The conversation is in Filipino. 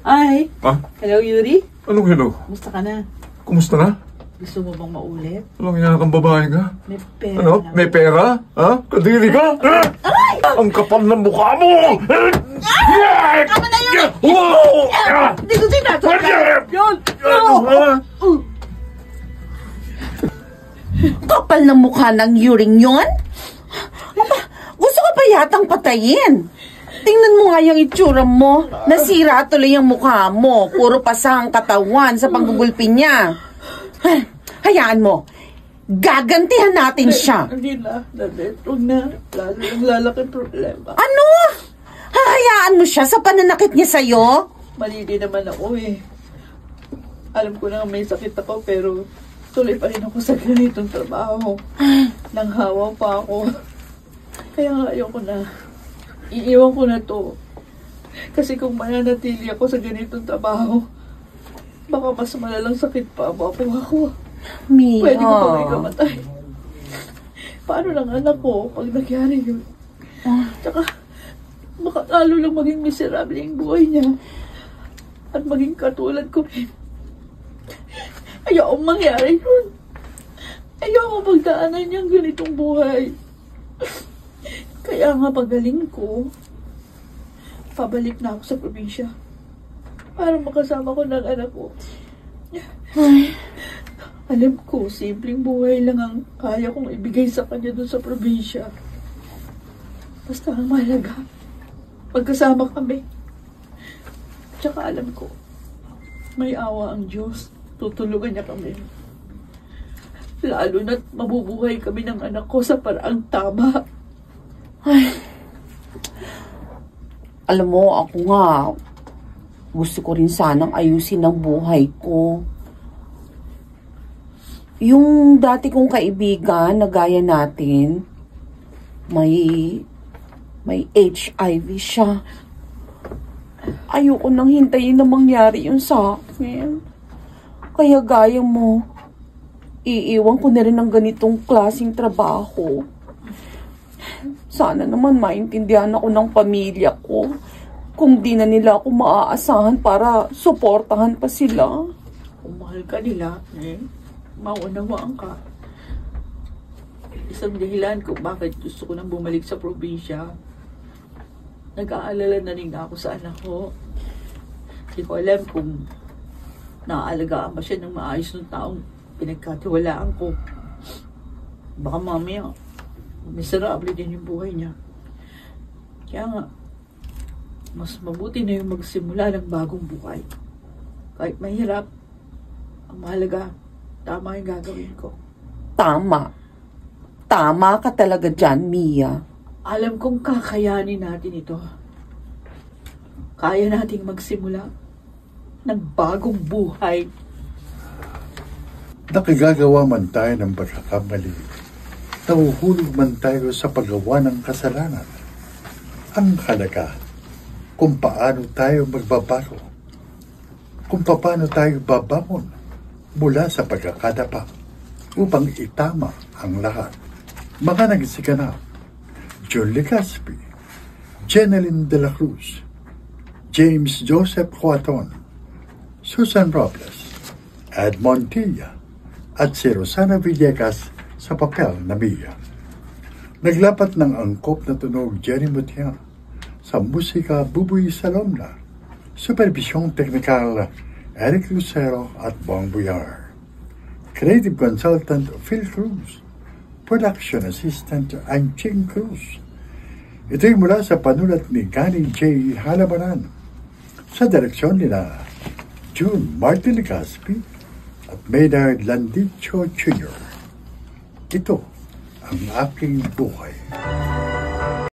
Ay! Ha? Hello, Yuri? Anong hello? Kumusta ka na? Kumusta na? Gusto mo bang maulit? Anong yan kang babae ka? May pera Ano? lang. May pera? Ha? Kadiri ka? Ay! Ang kapal ng mukha mo! Ay! Tama na yun! Wow! Hindi ko sinasadya! Yun! Kapal ng mukha ng Yuring yun? Aba, gusto ko pa yatang patayin. Tingnan mo nga yung itsura mo. Nasira tuloy yung mukha mo. Puro pasang katawan sa panggugulpi niya. Ay, hayaan mo. Gagantihan natin siya. Hindi na, Dadet. Huwag na. Lalo yung lalaki problema. Ano? Hahayaan mo siya sa pananakit niya sa'yo? Mali din naman ako eh. Alam ko na may sakit ako pero tuloy pa rin ako sa ganitong trabaho. Nanghawa pa ako. Kaya nga ayoko na. Iiwan ko na to. Kasi kung mananatili ako sa ganitong trabaho, baka mas malalang sakit pa makuha ko. Mia. Pwede ko pa may kamatay. Paano lang anak ko pag nangyari yun? Tsaka, baka lalo lang maging miserable yung buhay niya. At maging katulad ko rin. Ayaw mangyari yun. Ayaw magdaanan niyang ganitong buhay. Kaya nga pagaling ko, pabalik na ako sa probinsya para makasama ko ng anak ko. Ay. Alam ko, simpleng buhay lang ang kaya kong ibigay sa kanya doon sa probinsya. Basta ang mahalaga, magkasama kami. Tsaka alam ko, may awa ang Diyos. Tutulungan niya kami. Lalo na't mabubuhay kami ng anak ko sa paraang tama. Ay. Alam mo, ako nga, gusto ko rin sanang ayusin ang buhay ko. Yung dati kong kaibigan na gaya natin, may HIV siya. Ayoko nang hintayin na mangyari yun sa akin. Kaya gaya mo, iiwan ko na rin ng ganitong klaseng trabaho. Sana naman maintindihan ako ng pamilya ko kung di na nila ako maaasahan para suportahan pa sila. Kung mahal ka nila, maunawaan ka. Isang dahilan kung bakit gusto ko nang bumalik sa probinsya. Nag-aalala na rin ako sa anak ko. Hindi ko alam kung naaalagaan ba siya ng maayos ng taong pinagkatiwalaan ko. Baka mamaya, miserable din yung buhay niya. Kaya nga, mas mabuti na yung magsimula ng bagong buhay. Kahit mahirap, ang mahalaga, tama yung gagawin ko. Tama. Tama ka talaga dyan, Mia. Alam kong kakayanin natin ito. Kaya nating magsimula ng bagong buhay. Nakagagawa man tayo ng pagkakamali, nahuhulog man tayo sa paggawa ng kasalanan. Ang halaga kung paano tayo magbabago, kung paano tayo babangon mula sa pagkakadapa upang itama ang lahat. Mga nagsiganap, John Legaspi, Jeneline de la Cruz, James Joseph Cuaton, Susan Robles, Ed Montilla, at si Rosana Villegas sa papel na Mia. Naglapat ng angkop na tunog Jenny Mutian, sa musika Bubuy Salomna, supervisyong teknikal Eric Lucero at Bong Buyar. Creative Consultant Phil Cruz, Production Assistant Anching Cruz. Ito'y mula sa panulat ni Gani J. Halabanan, sa direksyon nila June Martin Legaspi at Maynard Landicho Jr. Ito ang aking buhay.